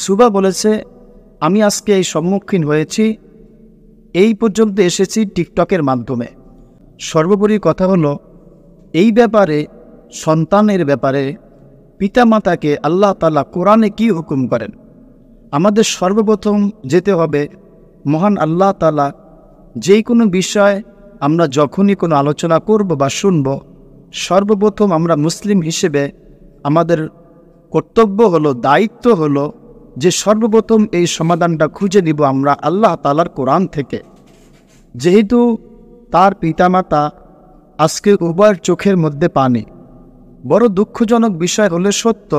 সুবা বলেছে, আমি আজকে এই সম্মুখীন হয়েছি, এই পর্যন্ত এসেছি টিকটকের মাধ্যমে। সর্বোপরি কথা হলো, এই ব্যাপারে, সন্তানের ব্যাপারে পিতামাতাকে আল্লাহ তাআলা কোরআনে কি হুকুম করেন। আমাদের সর্বপ্রথম যেতে হবে মহান আল্লাহ তাআলা। যেই কোনো বিষয় আমরা যখনই কোনো আলোচনা করব বা শুনব, সর্বপ্রথম আমরা মুসলিম হিসেবে আমাদের কর্তব্য হলো, দায়িত্ব হলো যে সর্বপ্রথম এই সমাধানটা খুঁজে নিব আমরা আল্লাহ তাআলার কোরআন থেকে। যেহেতু তার পিতামাতা আজকে উভয়ের চোখের মধ্যে পানি। বড় দুঃখজনক বিষয় হলে সত্য,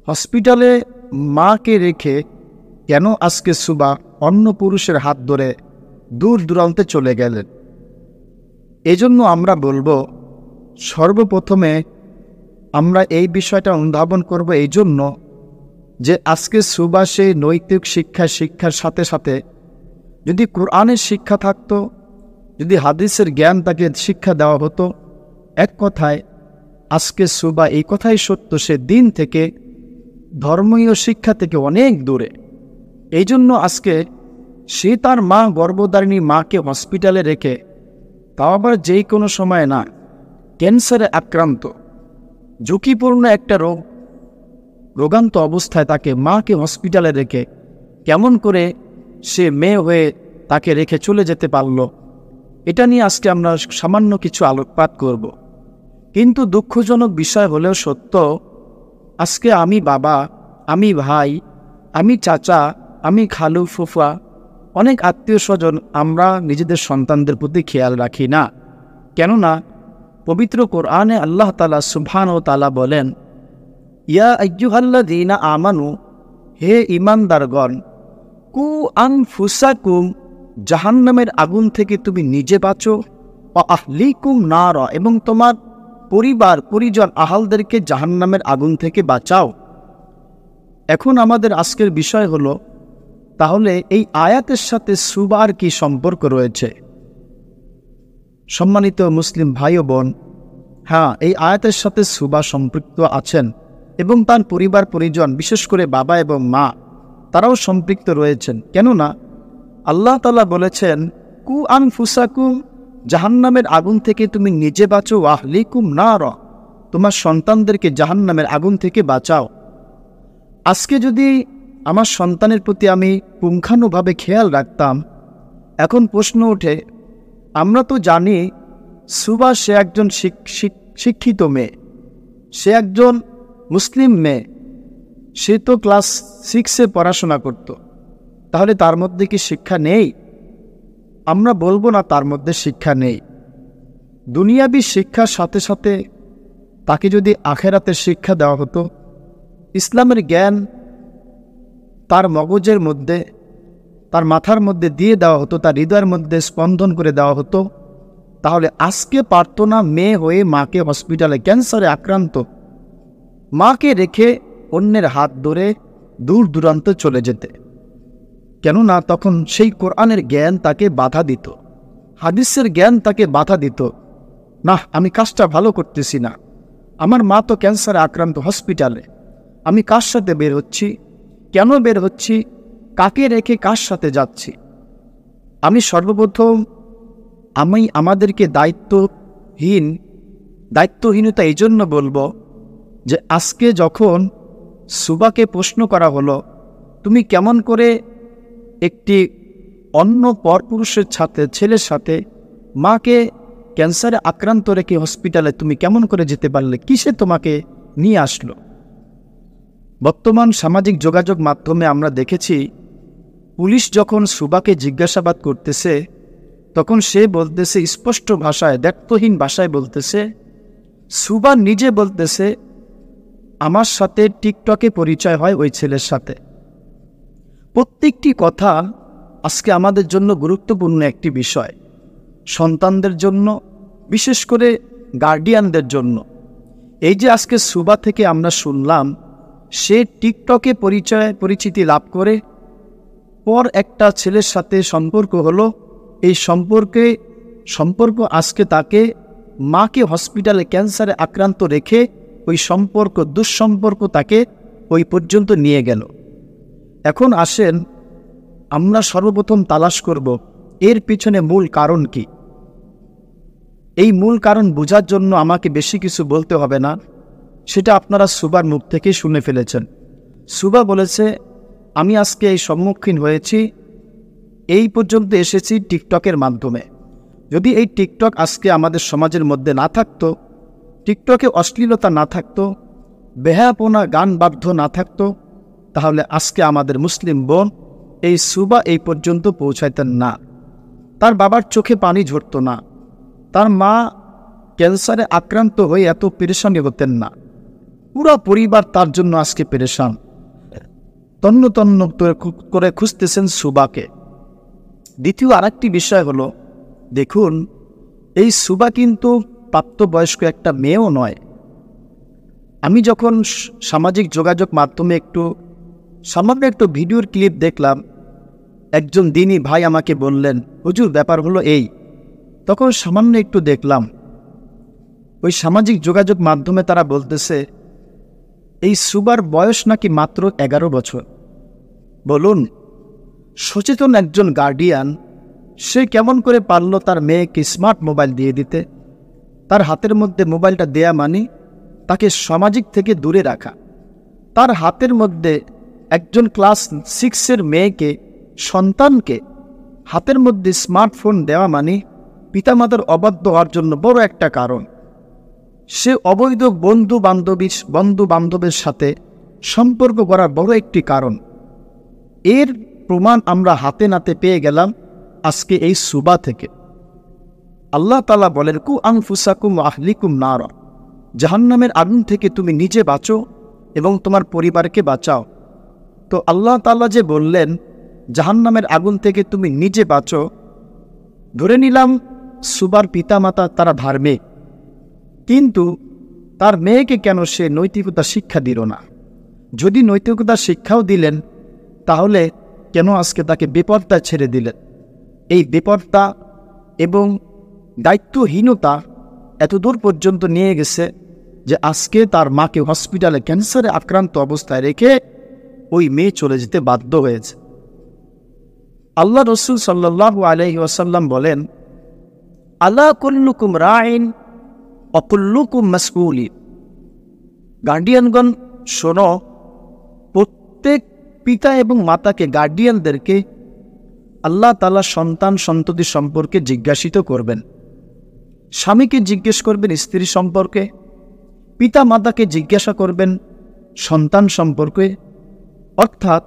হসপিটালে মাকে রেখে কেন আজকে সুবা অন্য পুরুষের হাত ধরে দূর দূরান্তে চলে গেলেন। এজন্য আমরা বলবো, সর্বপ্রথমে আমরা এই বিষয়টা অনুধাবন করব এই জন্য যে আজকে সুবা সেই নৈতিক শিক্ষার সাথে সাথে যদি কোরআনের শিক্ষা থাকতো, যদি হাদিসের জ্ঞান তাকে শিক্ষা দেওয়া হতো, এক কথায় আজকে সুবা এই কথাই সত্য, সে দিন থেকে, ধর্মীয় শিক্ষা থেকে অনেক দূরে। এই জন্য আজকে সে তার মা, গর্ভধারিণী মাকে হসপিটালে রেখে, তাও আবার যেই কোনো সময় না, ক্যান্সারে আক্রান্ত, ঝুঁকিপূর্ণ একটা রোগান্ত অবস্থায় তাকে মাকে হসপিটালে রেখে কেমন করে সে মেয়ে হয়ে তাকে রেখে চলে যেতে পারল, এটা নিয়ে আজকে আমরা সামান্য কিছু আলোকপাত করব। কিন্তু দুঃখজনক বিষয় হলেও সত্য, আজকে আমি বাবা, আমি ভাই, আমি চাচা, আমি খালু, ফুফা, অনেক আত্মীয় স্বজন আমরা নিজেদের সন্তানদের প্রতি খেয়াল রাখি না। কেননা পবিত্র কোরআনে আল্লাহ তাআলা সুবহানাহু ওয়া তাআলা বলেন, ইয়া আইয়ুহাল্লাযীনা আমানু, হে ঈমানদারগণ, কু আনফুসাকুম, জাহান্নামের আগুন থেকে তুমি নিজে বাঁচো, ওয়া আহলিকুম নার, এবং তোমার পরিবার পরিজন আহালদেরকে জাহান্নামের আগুন থেকে বাঁচাও। এখন আমাদের আজকের বিষয় হলো, তাহলে এই আয়াতের সাথে সুবার কি সম্পর্ক রয়েছে? সম্মানিত মুসলিম ভাই ও বোন, হ্যাঁ, এই আয়াতের সাথে সুবা সম্পৃক্ত আছেন এবং তার পরিবার পরিজন, বিশেষ করে বাবা এবং মা, তারাও সম্পৃক্ত রয়েছেন। কেননা আল্লাহ তাআলা বলেছেন, কু আনফুসাকুম, জাহান্নামের আগুন থেকে তুমি নিজে বাঁচো, আহলিকুম নার, তোমার সন্তানদেরকে জাহান্নামের আগুন থেকে বাঁচাও। আজকে যদি আমার সন্তানের প্রতি আমি পুঙ্খানুভাবে খেয়াল রাখতাম, এখন প্রশ্ন ওঠে, আমরা তো জানি সুবা সে একজন শিক্ষিত মেয়ে, সে একজন মুসলিম মেয়ে, সে তো ক্লাস 6-এ পড়াশোনা করত, তাহলে তার মধ্যে কি শিক্ষা নেই? আমরা বলবো না তার মধ্যে শিক্ষা নেই। দুনিয়াবি শিক্ষার সাথে সাথে তাকে যদি আখেরাতের শিক্ষা দেওয়া হতো, ইসলামের জ্ঞান তার মগজের মধ্যে, তার মাথার মধ্যে দিয়ে দেওয়া হতো, তার হৃদয়ের মধ্যে স্পন্দন করে দেওয়া হতো, তাহলে আজকে পারত না মেয়ে হয়ে মাকে হসপিটালে ক্যান্সারে আক্রান্ত মাকে রেখে অন্যের হাত ধরে দূর দূরান্ত চলে যেতে। কেননা তখন সেই কোরআনের জ্ঞান তাকে বাধা দিত, হাদিসের জ্ঞান তাকে বাধা দিত। না, আমি কাজটা ভালো করতেছি না, আমার মা তো ক্যান্সারে আক্রান্ত হসপিটালে, আমি কার সাথে বের হচ্ছি, কেন বের হচ্ছি, কাকে রেখে কার সাথে যাচ্ছি? আমি সর্বপ্রথম আমাদেরকে দায়িত্বহীনতা এই জন্য বলবো যে আজকে যখন সুবাকে প্রশ্ন করা হলো, তুমি কেমন করে একটি অন্য পরপুরুষের সাথে, ছেলের সাথে মাকে ক্যান্সারে আক্রান্ত রেখে হসপিটালে তুমি কেমন করে যেতে পারলে, কিসে তোমাকে নিয়ে আসলো? বর্তমান সামাজিক যোগাযোগ মাধ্যমে আমরা দেখেছি, পুলিশ যখন সুবাকে জিজ্ঞাসাবাদ করতেছে, তখন সে বলতেছে স্পষ্ট ভাষায়, দ্ব্যর্থহীন ভাষায় বলতেছে, সুবা নিজে বলতেছে, আমার সাথে টিকটকে পরিচয় হয় ওই ছেলের সাথে। প্রত্যেকটি কথা আজকে আমাদের জন্য গুরুত্বপূর্ণ একটি বিষয়, সন্তানদের জন্য, বিশেষ করে গার্ডিয়ানদের জন্য। এই যে আজকে সুবা থেকে আমরা শুনলাম, সে টিকটকে পরিচিতি লাভ করে পর একটা ছেলের সাথে সম্পর্ক হলো। এই সম্পর্ক আজকে তাকে মাকে হসপিটালে ক্যান্সারে আক্রান্ত রেখে ওই দুঃসম্পর্ক তাকে ওই পর্যন্ত নিয়ে গেল। এখন আসেন আমরা সর্বপ্রথম তালাশ করব এর পিছনে মূল কারণ কি। এই মূল কারণ বোঝার জন্য আমাকে বেশি কিছু বলতে হবে না, সেটা আপনারা সুবার মুখ থেকেই শুনে ফেলেছেন। সুবা বলেছে, আমি আজকে এই সম্মুখীন হয়েছি, এই পর্যন্ত এসেছি টিকটকের মাধ্যমে। যদি এই টিকটক আজকে আমাদের সমাজের মধ্যে না থাকতো, টিকটকে অশ্লীলতা না থাকতো, বেহায়াপনা গান বাদ্য না থাকতো, তাহলে আজকে আমাদের মুসলিম বোন এই সুবা এই পর্যন্ত পৌঁছাইতেন না। তার বাবার চোখে পানি ঝরত না, তার মা ক্যান্সারে আক্রান্ত হয়ে এত পেরেশানি হতেন না। পুরা পরিবার তার জন্য আজকে পেরেশান, তন্ন তন্ন করে খুঁজতেছেন সুবাকে। দ্বিতীয় আরেকটি বিষয় হলো, দেখুন এই সুবা কিন্তু প্রাপ্তবয়স্ক একটা মেয়েও নয়। আমি যখন সামাজিক যোগাযোগ মাধ্যমে সামান্য একটু ভিডিওর ক্লিপ দেখলাম, একজন দিনী ভাই আমাকে বললেন, হুজুর ব্যাপার হলো এই। তখন সামান্য একটু দেখলাম, ওই সামাজিক যোগাযোগ মাধ্যমে তারা বলতেছে এই সুবার বয়স নাকি মাত্র 11 বছর। বলুন, সচেতন একজন গার্ডিয়ান সে কেমন করে পারল তার মেয়েকে স্মার্ট মোবাইল দিয়ে দিতে? তার হাতের মধ্যে মোবাইলটা দেয়া মানে তাকে সামাজিক থেকে দূরে রাখা। তার হাতের মধ্যে একজন ক্লাস 6-এর মেয়েকে, সন্তানকে হাতের মধ্যে স্মার্টফোন দেওয়া মানে পিতামাতার অবাধ্য হওয়ার জন্য বড় একটা কারণ। সে অবৈধ বন্ধু বান্ধবের সাথে সম্পর্ক করার বড় একটি কারণ। এর প্রমাণ আমরা হাতে নাতে পেয়ে গেলাম আজকে এই সুবা থেকে। আল্লাহ তাআলা বলেন, কু আনফুসাকুম আহলিকুম নারা, জাহান্নামের আগুন থেকে তুমি নিজে বাঁচো এবং তোমার পরিবারকে বাঁচাও। তো আল্লাহ তাআলা যে বললেন জাহান্নামের আগুন থেকে তুমি নিজে বাঁচো, ধরে নিলাম সুবার পিতামাতা তারা ধার্মিক, কিন্তু তার মেয়েকে কেন সে নৈতিকতা শিক্ষা দিল না? যদি নৈতিকতা শিক্ষাও দিলেন, তাহলে কেন আজকে তাকে বেপরদা ছেড়ে দিলেন? এই বেপরদা এবং দায়িত্বহীনতা এতদূর পর্যন্ত নিয়ে গেছে যে আজকে তার মাকে হসপিটালে ক্যান্সারে আক্রান্ত অবস্থায় রেখে ওই মেয়ে চলে যেতে বাধ্য হয়েছে। আল্লাহ রসুল সাল্লাল্লাহু আলাইহি ওয়াসাল্লাম বলেন, আলা কুল্লুকুম রাইন ওয়া কুল্লুকুম মাসউলিন। গার্ডিয়ানগণ শোনো, প্রত্যেক পিতা এবং মাতাকে, গার্ডিয়ানদেরকে আল্লাহ তাআলা সন্তান সন্ততি সম্পর্কে জিজ্ঞাসিত করবেন। স্বামীকে জিজ্ঞেস করবেন স্ত্রী সম্পর্কে, পিতা মাতাকে জিজ্ঞাসা করবেন সন্তান সম্পর্কে। অর্থাৎ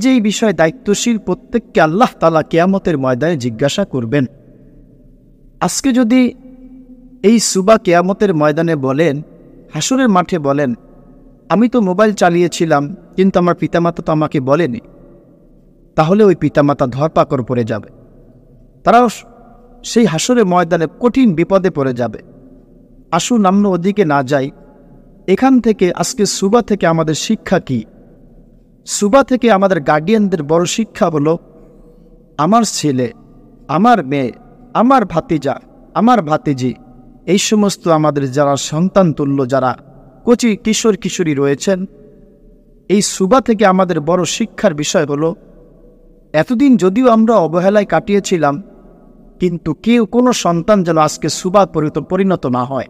যেই বিষয়ে দায়িত্বশীল প্রত্যেককে আল্লাহ তাআলা কিয়ামতের ময়দানে জিজ্ঞাসা করবেন। আজকে যদি এই সুবা কিয়ামতের ময়দানে বলেন, হাসরের মাঠে বলেন, আমি তো মোবাইল চালিয়েছিলাম কিন্তু আমার পিতামাতা তো আমাকে বলেনি, তাহলে ওই পিতামাতা ধরপাকড় পড়ে যাবে। তারাও সেই হাসরের ময়দানে কঠিন বিপদে পড়ে যাবে। আসুন আমরা ওদিকে না যাই। এখান থেকে আজকে সুবা থেকে আমাদের শিক্ষা কি? সুবা থেকে আমাদের গার্ডিয়ানদের বড় শিক্ষা হলো, আমার ছেলে, আমার মেয়ে, আমার ভাতিজা, আমার ভাতিজি, এই সমস্ত আমাদের যারা সন্তান তুল্য, যারা কচি কিশোর কিশোরী রয়েছেন, এই সুবা থেকে আমাদের বড় শিক্ষার বিষয় হলো, এতদিন যদিও আমরা অবহেলায় কাটিয়েছিলাম, কিন্তু কোনো সন্তান যেন আজকে সুবার পরিণত না হয়,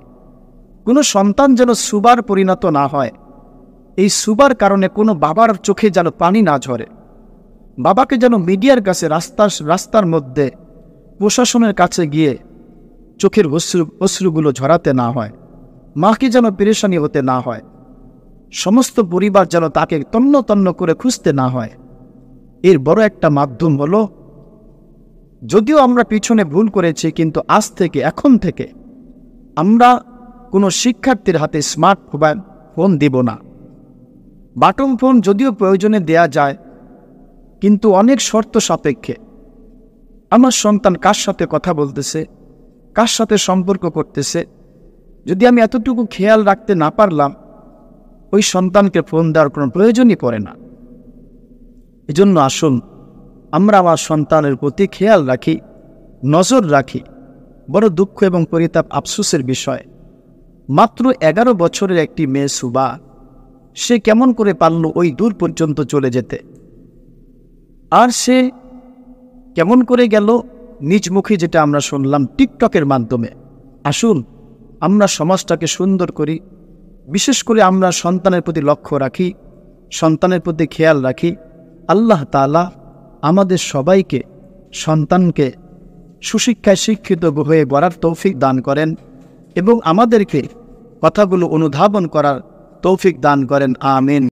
কোনো সন্তান যেন সুবার পরিণত না হয়। এই সুবার কারণে কোনো বাবার চোখে যেন পানি না ঝরে, বাবাকে যেন মিডিয়ার কাছে রাস্তার মধ্যে প্রশাসনের কাছে গিয়ে চোখের অশ্রুগুলো ঝরাতে না হয়, মাকে যেন পেরেশানি হতে না হয়, সমস্ত পরিবার যেন তাকে তন্ন তন্ন করে খুঁজতে না হয়। এর বড় একটা মাধ্যম হলো, যদিও আমরা পিছনে ভুল করেছি, কিন্তু আজ থেকে, এখন থেকে আমরা কোনো শিক্ষার্থীর হাতে স্মার্ট ফোন দিব না। বাটন ফোন যদিও প্রয়োজনে দেয়া যায়, কিন্তু অনেক শর্ত সাপেক্ষে। আমার সন্তান কার সাথে কথা বলতেছে, কার সাথে সম্পর্ক করতেছে, যদি আমি এতটুকু খেয়াল রাখতে না পারলাম, ওই সন্তানকে ফোন দেওয়ার কোনো প্রয়োজনই পড়ে না। এজন্য আসুন আমরা আমার সন্তানের প্রতি খেয়াল রাখি, নজর রাখি। বড় দুঃখ এবং পরিতাপ, আফসোসের বিষয়, মাত্র 11 বছরের একটি মেয়ে সুবা, সে কেমন করে পারল ওই দূর পর্যন্ত চলে যেতে? আর সে কেমন করে গেল? নিজ মুখে যেটা আমরা শুনলাম টিকটকের মাধ্যমে। আসুন আমরা সমাজটাকে সুন্দর করি, বিশেষ করে আমরা সন্তানের প্রতি লক্ষ্য রাখি, সন্তানের প্রতি খেয়াল রাখি। আল্লাহ তাআলা আমাদের সবাইকে সন্তানকে সুশিক্ষায় শিক্ষিত হয়ে গড়ার তৌফিক দান করেন এবং আমাদেরকে কথাগুলো অনুধাবন করার তৌফিক দান করেন। আমিন।